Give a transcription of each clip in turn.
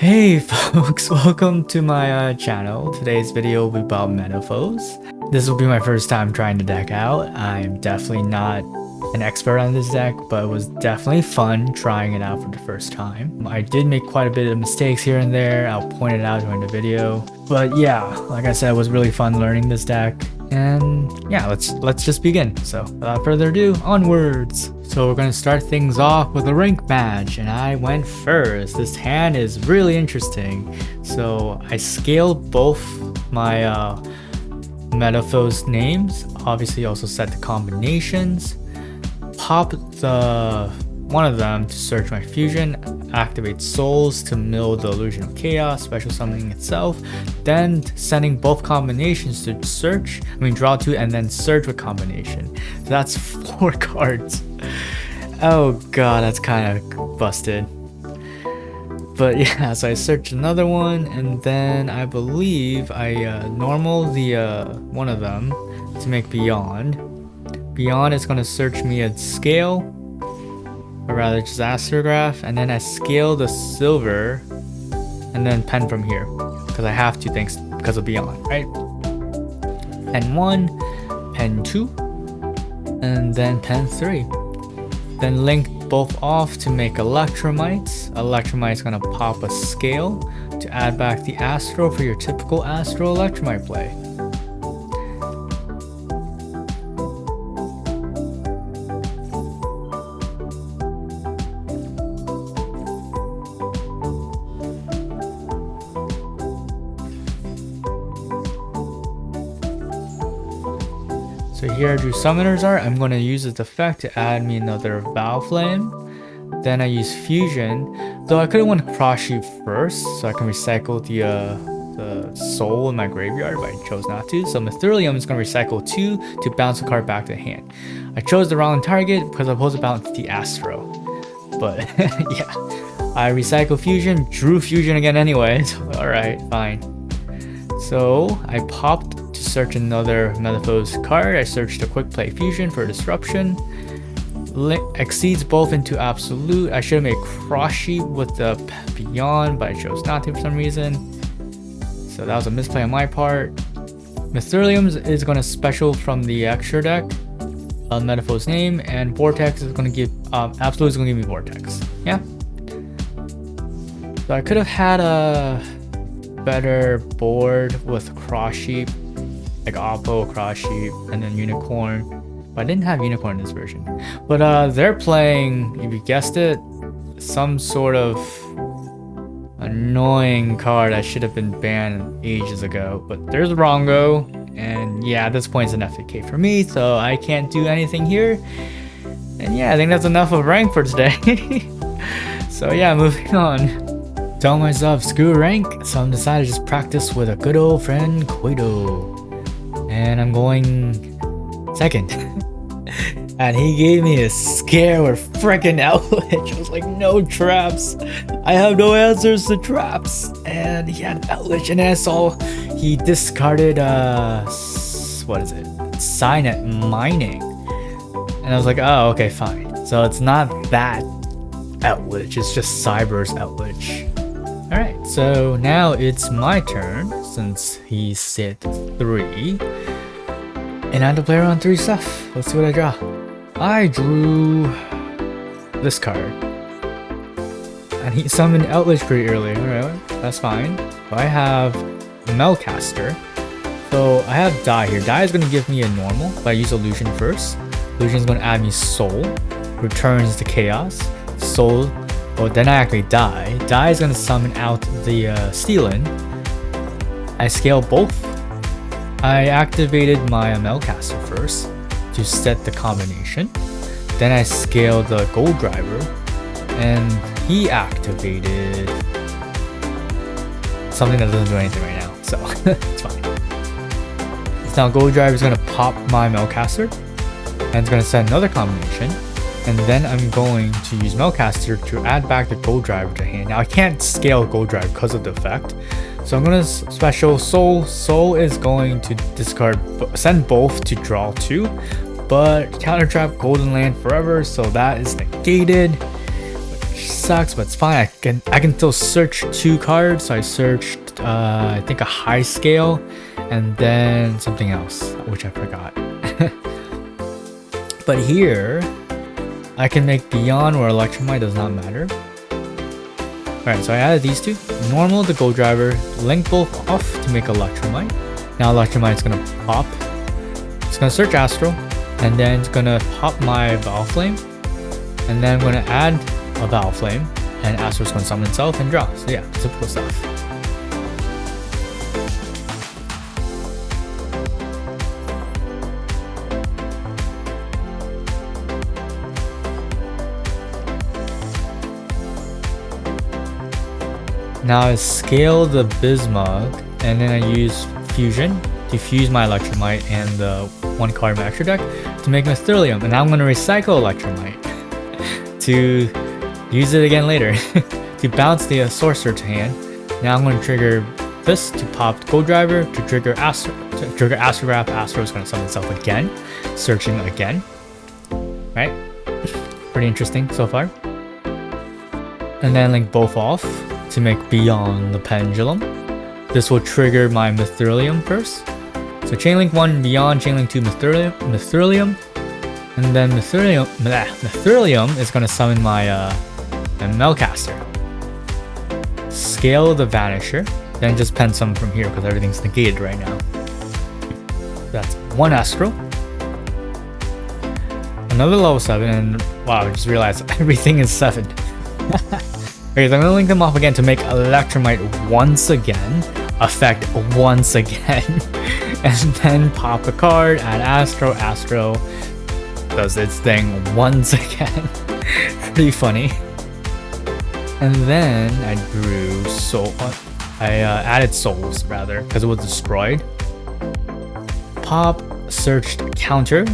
Hey folks, welcome to my channel. Today's video will be about Metalfoes. This will be my first time trying the deck out. I'm definitely not an expert on this deck, but it was definitely fun trying it out for the first time. I did make quite a bit of mistakes here and there. I'll point it out during the video. But yeah, like I said, it was really fun learning this deck. And yeah, let's just begin. So without further ado, onwards. So we're gonna start things off with a rank match, and I went first. This hand is really interesting. So I scaled both my Metalfoes names. Obviously, also set the combinations. Pop one of them to search my fusion. Activate souls to mill the illusion of chaos, special summoning itself, then sending both combinations to search, draw two and then search with combination. So that's 4 cards. Oh god, that's kind of busted. But yeah, so I searched another one, and then I believe I normal the one of them to make beyond. Beyond is going to search me a scale, or rather just astrograph, and then I scale the silver and then pen from here because I have to, thanks because of beyond, right? Pen 1, pen 2, and then pen 3. Then link both off to make Electrumite. Electrumite is gonna pop a scale to add back the Astro for your typical Astro Electrumite play. So here I drew Summoner's Art. I'm going to use this effect to add me another Vow Flame. Then I use Fusion, though I could have went Cross Sheep first, so I can recycle the soul in my graveyard, but I chose not to. So Mytherium is going to recycle 2 to bounce a card back to the hand. I chose the wrong target because I'm supposed to bounce the Astro. But yeah, I recycle Fusion, drew Fusion again anyway, so alright, fine. So I popped to search another Metalfoes card. I searched a Quick Play Fusion for Disruption. Exceeds both into Absolute. I should have made Cross Sheep with the Beyond, but I chose not to for some reason. So that was a misplay on my part. Mytherium is going to special from the extra deck, Metalfoes name, and Vortex is going to give Absolute is going to give me Vortex. Yeah. So I could have had a better board with Cross Sheep, like Oppo, Cross Sheep, and then Unicorn. But I didn't have Unicorn in this version. But they're playing, if you guessed it, some sort of annoying card that should have been banned ages ago. But there's Rongo, and yeah, at this point it's an FAK for me, so I can't do anything here. And yeah, I think that's enough of rank for today. So yeah, moving on. Tell myself screw rank, so I'm decided to just practice with a good old friend Quato. And I'm going second. And he gave me a scare with freaking Outwitch. I was like, no traps. I have no answers to traps. And he had Outwitch, and then I saw he discarded what is it? Signet Mining. And I was like, oh, okay, fine. So it's not that Outwitch, it's just Cyber's Outwitch. Alright, so now it's my turn since he sit 3. And I have to play around 3 stuff. Let's see what I draw. I drew this card. And he summoned Outwitch pretty early. Alright, that's fine. So I have Melcaster. So I have Die here. Die is going to give me a normal, but I use Illusion first. Illusion is going to add me Soul. Returns to Chaos. Soul. Oh, then I actually Die. Die is going to summon out the Steelin. I scale both. I activated my Melcaster first to set the combination. Then I scaled the Gold Driver, and he activated something that doesn't do anything right now, so it's fine. So now Gold Driver is going to pop my Melcaster, and it's going to set another combination. And then I'm going to use Melcaster to add back the Gold Driver to hand. Now I can't scale Gold Driver because of the effect. So I'm going to special Soul. Soul is going to discard, send both to draw 2. But counter trap Golden Land forever, so that is negated. which sucks, but it's fine. I can still search 2 cards. So I searched I think a high scale and then something else, which I forgot. But here I can make Beyond or Electrumite, does not matter. Alright, so I added these 2. Normal to Gold Driver, link both off to make Electrumite. Now Electrumite is gonna pop. It's gonna search Astro, and then it's gonna pop my Valflame, and then I'm gonna add a Valflame, and Astro's gonna summon itself and draw. So yeah, simple stuff. Now I scale the Bismuth, and then I use Fusion to fuse my Electrumite and the 1 card Master deck to make Mytherium. And now I'm going to recycle Electrumite to use it again later to bounce the Sorcerer to hand. Now I'm going to trigger this to pop Gold Driver to trigger Astrograph. Astro is going to summon itself again, searching again. Right? Pretty interesting so far. And then link both off to make Beyond the Pendulum. This will trigger my Mytherium first. So Chainlink 1 Beyond, Chainlink 2 Mytherium, and then Mytherium is going to summon my Melcaster. Scale the Vanisher, then just pen some from here because everything's negated right now. That's 1 Astro. Another level 7, and wow, I just realized everything is 7. Okay, so I'm gonna link them off again to make Electrumite once again, effect once again, and then pop a card, add Astro, Astro does its thing once again. Pretty funny. And then I drew added souls rather, because it was destroyed. Pop, searched counter,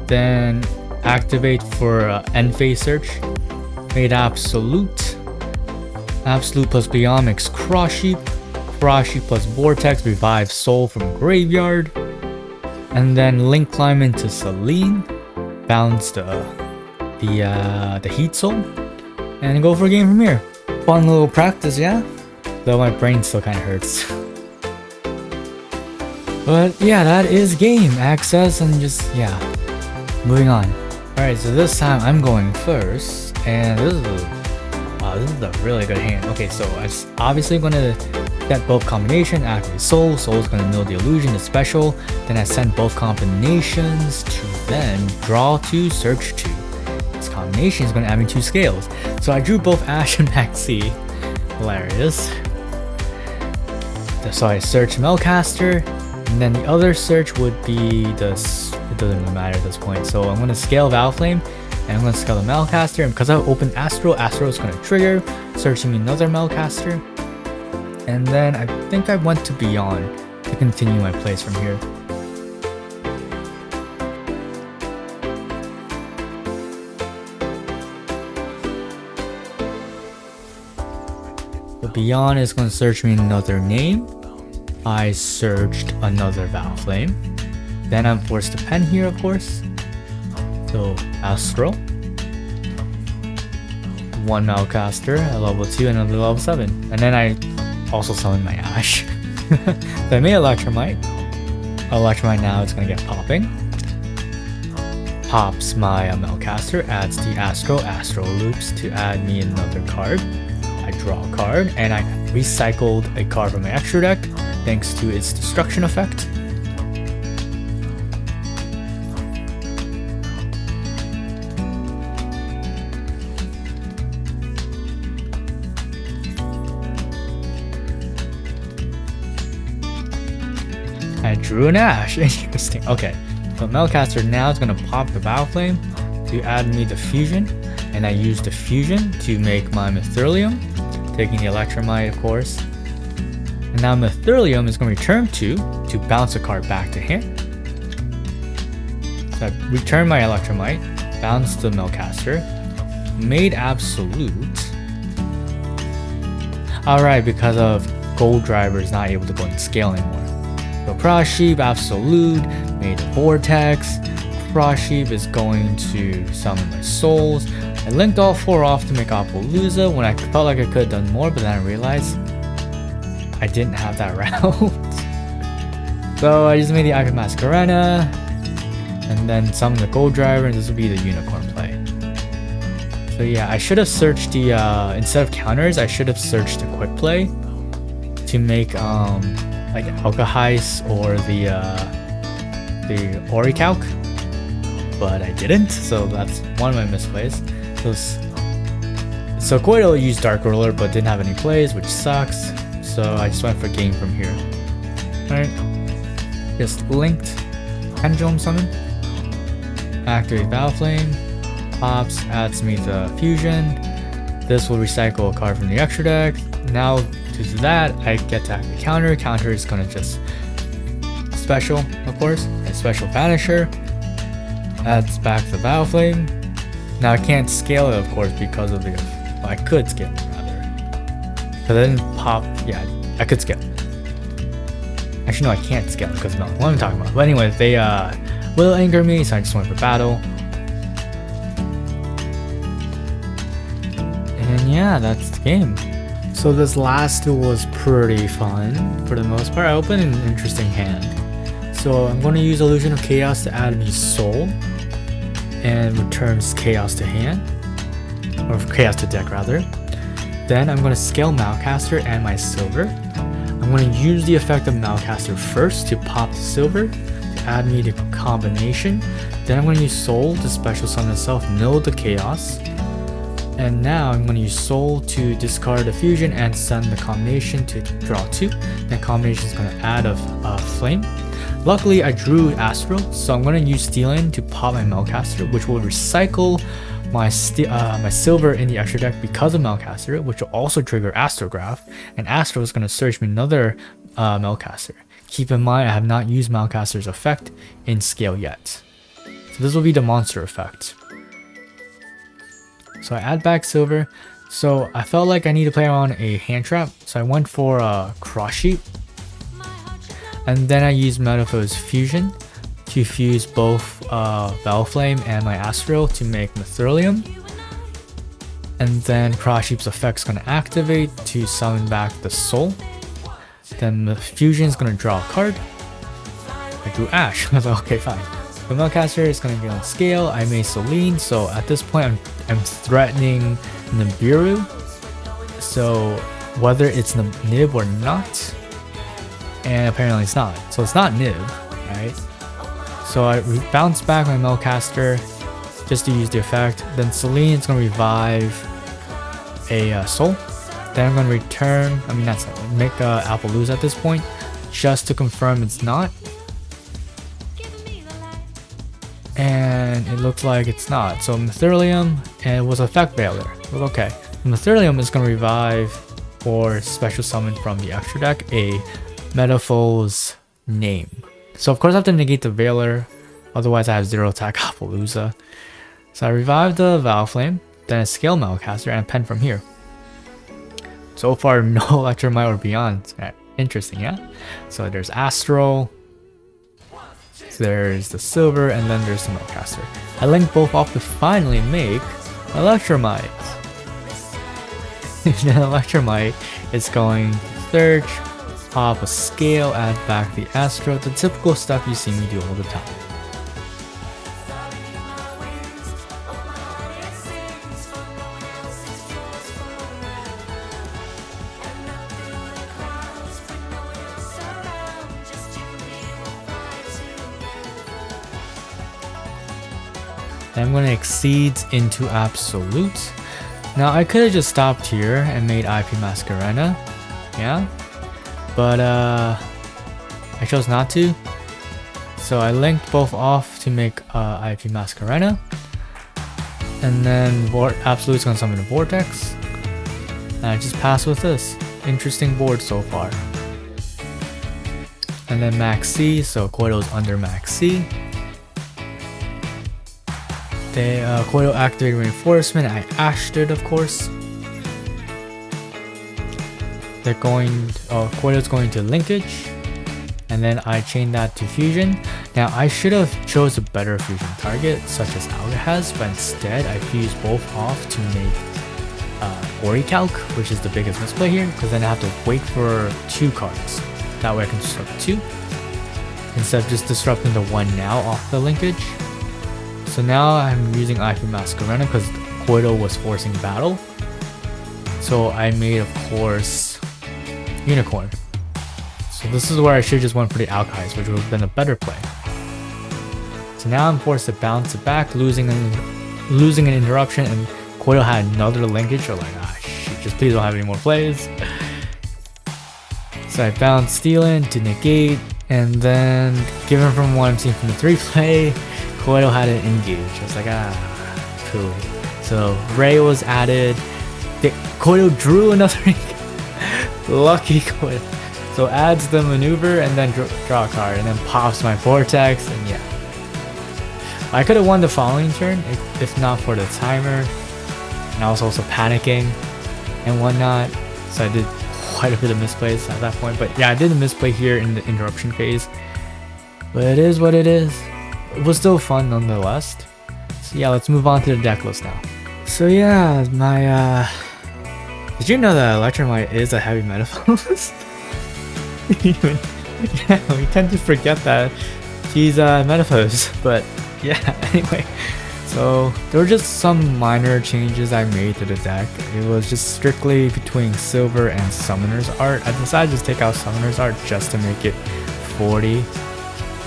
then activate for end phase search, made absolute. Absolute plus Beyond makes Cross Sheep plus Vortex revives Soul from Graveyard, and then link climb into Selene, bounce the Heat Soul, and go for a game from here. Fun little practice, yeah? Though my brain still kind of hurts. But yeah, that is game access, and just yeah, moving on. Alright, so this time I'm going first, and this is a really good hand. Okay, so I'm obviously going to set both combination, activate Soul. Soul is going to mill the illusion to special. Then I send both combinations to then draw 2, search 2. This combination is going to add me 2 scales. So I drew both Ash and Maxi. Hilarious. So I search Melcaster, and then the other search would be this. It doesn't really matter at this point. So I'm going to scale Valflame. And I'm going to scale the Melcaster, and because I opened Astro is going to trigger, searching another Melcaster. And then I think I went to Beyond to continue my plays from here. The Beyond is going to search me another name. I searched another Valflame. Then I'm forced to pen here, of course. So Astro, 1 Melcaster, a level 2, and another level 7. And then I also summon my Ash. So I made Electrumite. Electrumite now it's gonna get popping. Pops my Melcaster, adds the Astro loops to add me another card. I draw a card, and I recycled a card from my extra deck thanks to its destruction effect. I drew an Ash. Interesting. Okay, so Melcaster now is going to pop the Valflame to add me the Fusion, and I use the Fusion to make my Mytherium, taking the Electrumite, of course. And now Mytherium is going to return 2 to bounce a card back to hand. So I return my Electrumite, bounce the Melcaster, made Absolute. Alright, because of Gold Driver is not able to go and scale anymore. So Cross Sheep, Absolute, made a Vortex, Frost Sheep is going to summon my souls. I linked all 4 off to make Appaloosa when I felt like I could have done more, but then I realized I didn't have that route. So I just made the IP Masquerena, and then summon the Gold Driver, and this would be the Unicorn play. So yeah, I should have searched the, instead of counters, I should have searched the quick play to make like Alkahais or the Oricalc, but I didn't, so that's one of my misplays. So Koido used Dark Roller but didn't have any plays, which sucks, so I just went for game from here. Alright, just linked Pendulum Summon, activate Battle Flame, pops, adds me to Fusion. This will recycle a card from the extra deck. Now to do that, I get to activate counter. Counter is gonna just special, of course, a special Vanisher. Adds back the Battle Flame. Now I can't scale it, of course, because of the. Well, I could scale it rather. But then pop. Yeah, I could scale it. Actually, no, I can't scale it because no. What am I talking about? But anyway, they will anger me, so I just went for battle. And yeah, that's the game. So this last duel was pretty fun for the most part. I opened an interesting hand. So I'm going to use Illusion of Chaos to add me Soul and returns Chaos to hand, or Chaos to deck rather. Then I'm going to scale Malcaster and my Silver. I'm going to use the effect of Malcaster first to pop the Silver to add me the combination. Then I'm going to use Soul to special summon itself, mill the Chaos. And now I'm going to use Soul to discard the Fusion and send the combination to draw 2. That combination is going to add a Flame. Luckily, I drew Astral, so I'm going to use Stealing to pop my Melcaster, which will recycle my Silver in the extra deck because of Melcaster, which will also trigger Astrograph, and Astral is going to search me another Melcaster. Keep in mind, I have not used Melcaster's effect in scale yet. So this will be the monster effect. So I add back Silver. So I felt like I need to play on a hand trap, so I went for a Cross Sheep. And then I used Metalfoes Fusion to fuse both Battle Flame and my Astral to make Mytherium. And then Cross Sheep's effect is going to activate to summon back the Soul. Then the Fusion is going to draw a card. I drew Ash. I was like, okay, fine. The Melcaster is going to be on scale. I made Selene, so at this point I'm threatening Nibiru. So whether it's Nib or not, and apparently it's not. So it's not Nib, right? So I bounce back my Melcaster just to use the effect. Then Selene is going to revive a Soul. Then I'm going to return, make Appaloosa at this point, just to confirm it's not. And it looks like it's not. So Mytherium, and it was effect failure. But okay. Mytherium is going to revive or special summon from the extra deck a Metalfoes name. So of course I have to negate the Veiler, otherwise I have 0 attack Appaloosa. So I revive the Battle Flame, then I scale Melcaster and pen from here. So far no Electrumite or beyond. Interesting, yeah? So there's Astral, there's the Silver, and then there's the Melcaster. I linked both off to finally make Electrumite. Then Electrumite is going to search, pop a scale, add back the Astro, the typical stuff you see me do all the time. I'm going to exceed into Absolute. Now I could have just stopped here and made IP Masquerena, yeah, but I chose not to. So I linked both off to make IP Masquerena, and then Absolute's going to summon a Vortex, and I just pass with this. Interesting board so far. And then Max C, so Koido's under Max C. They Koido activated Reinforcement. I ashed it, of course. They're going. Koido's going to Linkage. and then I chain that to fusion. Now I should have chose a better fusion target such as Alga has, but instead I fused both off to make Ori Calc, which is the biggest misplay here, because then I have to wait for 2 cards. That way I can disrupt 2 instead of just disrupting the 1 now off the linkage. So now I'm using IP Masquerena because Koido was forcing battle. So I made, of course, Unicorn. So this is where I should just went for the Alkais, which would have been a better play. So now I'm forced to bounce it back, losing an interruption, and Koido had another linkage. So like, ah shit, just please don't have any more plays. So I bounced Steel in to negate, and then given from what I'm seeing from the 3-play, Koido had an engage. I was like, ah, truly. So Ray was added. Koido drew another lucky Koido. So adds the maneuver and then draw a card and then pops my Vortex, and yeah. I could have won the following turn if not for the timer. And I was also panicking and whatnot. So I did quite a bit of misplays at that point. But yeah, I did a misplay here in the interruption phase. But it is what it is. It was still fun nonetheless. So yeah, let's move on to the deck list now. So yeah, my did you know that Electrumite is a heavy Metalfoes? Yeah, we tend to forget that he's Metalfoes, but yeah, anyway. So there were just some minor changes I made to the deck. It was just strictly between Silver and Summoner's Art. I decided to just take out Summoner's Art just to make it 40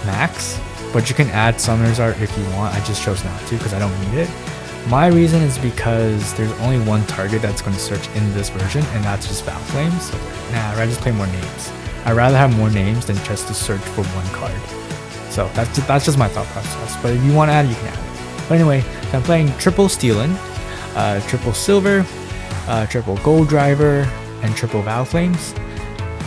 max, but you can add Summoner's Art if you want. I just chose not to because I don't need it. My reason is because there's only one target that's going to search in this version, and that's just Battle Flames. So nah, I'd rather just play more names. I'd rather have more names than just to search for one card. So that's just my thought process. But if you want to add it, you can add it. But anyway, so I'm playing triple Steelin, triple Silver, triple Gold Driver, and triple Battle Flames.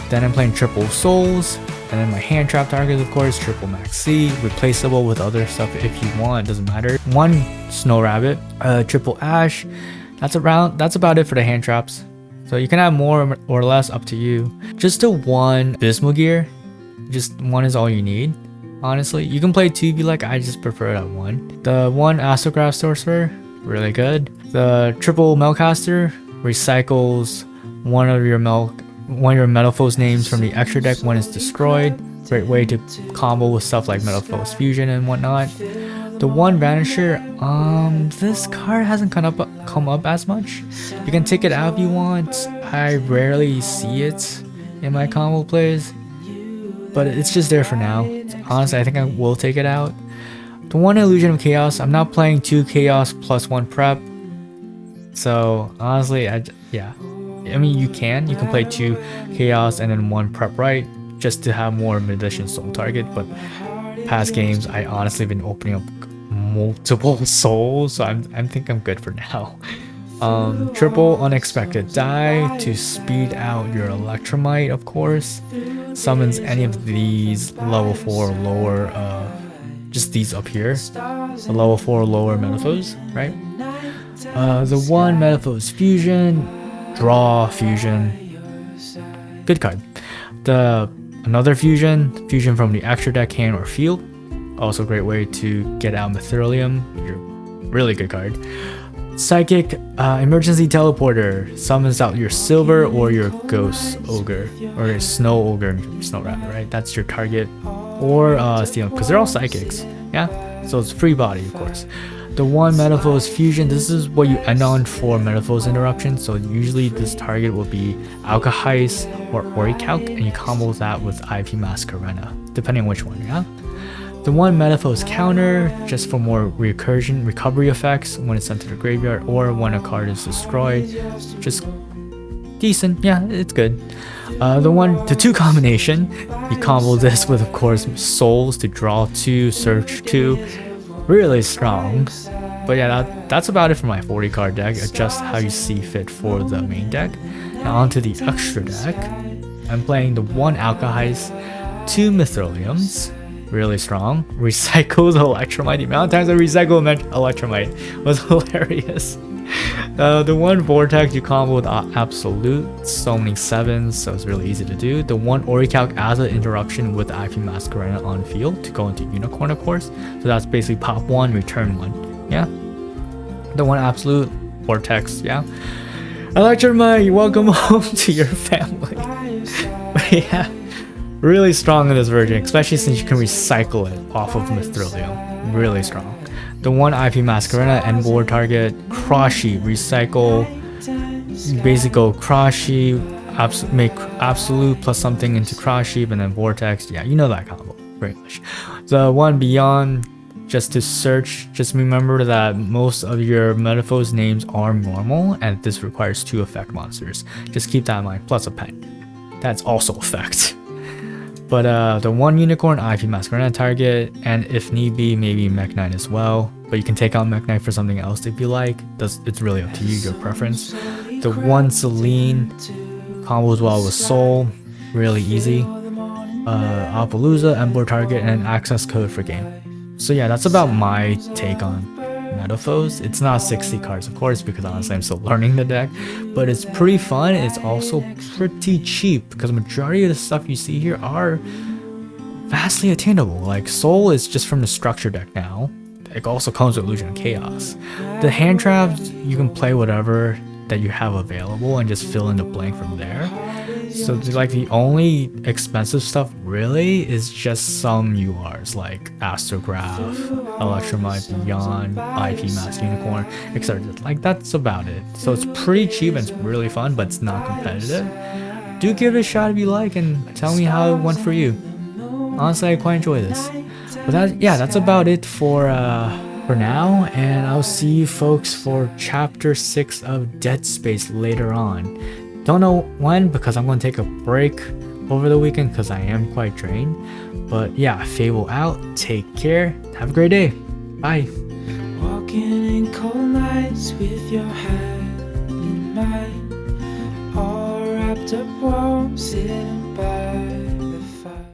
Then I'm playing triple Souls, and then my hand trap target, of course, triple Max C, replaceable with other stuff if you want, it doesn't matter. One Snow Rabbit, triple Ash. That's about it for the hand traps. So you can add more or less, up to you. Just the one Bismuth Gear, just one is all you need. Honestly, you can play 2 if you like. I just prefer that one. The one Astrograph Sorcerer, really good. The triple Melcaster recycles one of your Metalfoes names from the extra deck when it's destroyed. Great way to combo with stuff like Metalfoes Fusion and whatnot. The one Vanisher, this card hasn't come up as much. You can take it out if you want. I rarely see it in my combo plays, but it's just there for now. Honestly, I think I will take it out. The one Illusion of Chaos, I'm not playing 2 Chaos plus 1 prep. So honestly, yeah. I mean, you can play 2 Chaos and then 1 prep right, just to have more Magician Soul target. But past games, I honestly been opening up multiple souls, so I think I'm good for now. Triple Unexpected Die to speed out your Electrumite, of course. Summons any of these level 4 or lower, just these up here. The level 4 or lower Metalfoes, right? The one Metalfoes Fusion, draw Fusion. Good card. Another Fusion from the extra deck, hand, or field. Also a great way to get out Mytherium. Really good card. Psychic Emergency Teleporter summons out your Silver or your Ghost Ogre, or your Snow Ogre, Snow Rabbit, right? That's your target. Or Steel, because they're all psychics. Yeah? So it's free body, of course. The one Metalfoes Fusion, this is what you end on for Metalfoes Interruption. So usually this target will be Alkahais or Ori Calc, and you combo that with IP Masquerena, depending on which one, yeah? The one Metalfoes Counter, just for more recovery effects when it's sent to the graveyard or when a card is destroyed. Just decent, yeah, it's good. The 2 combination, you combo this with, of course, Souls to draw 2, search 2. Really strong. But yeah, that's about it for my 40 card deck. Adjust how you see fit for the main deck. Now onto the extra deck. I'm playing the one Alkahais, 2 Mytheriums, really strong. Recycles Electrumite. The amount of times I recycle Electrumite was hilarious. The one Vortex you combo with Absolute, summoning 7, so it's really easy to do. The one Orichalc as an interruption with IP Masquerade on field to go into Unicorn, of course. So that's basically pop 1, return 1. Yeah. The one Absolute Vortex, yeah. Electrumite, welcome home to your family. But yeah, really strong in this version, especially since you can recycle it off of Mithrilium. Really strong. The one IP Masquerade, end board target, Crushi, recycle, basically go Crushi, make Absolute plus something into Crushi, and then Vortex. Yeah, you know that combo, pretty much. The one Beyond, just to search, just remember that most of your Metalfoes names are normal, and this requires 2 effect monsters. Just keep that in mind, plus a pen. That's also effect. But the one Unicorn IP Masquerade target, and if need be, maybe Mech Knight as well. But you can take out Mech Knight for something else if you like. It's really up to you, your preference. The one Celine combos well with Soul, really easy. Appaloosa, Ember target, and access code for game. So yeah, that's about my take on Metalfoes. It's not 60 cards, of course, because honestly I'm still learning the deck, but it's pretty fun. It's also pretty cheap because majority of the stuff you see here are vastly attainable. Like Soul is just from the structure deck now. It also comes with Illusion of Chaos. The hand traps, you can play whatever that you have available and just fill in the blank from there. So like the only expensive stuff really is just some URs like Astrograph, Electrumite, Beyond, IP Mask Unicorn, etc. Like that's about it. So it's pretty cheap and it's really fun, but it's not competitive. Do give it a shot if you like and tell me how it went for you. Honestly, I quite enjoy this. But that's about it for now, and I'll see you folks for chapter 6 of Dead Space later on. Don't know when because I'm going to take a break over the weekend because I am quite drained. But yeah, Fable out. Take care. Have a great day. Bye. Walking in cold nights with your hand in mine, all wrapped up warm, sitting by the fire.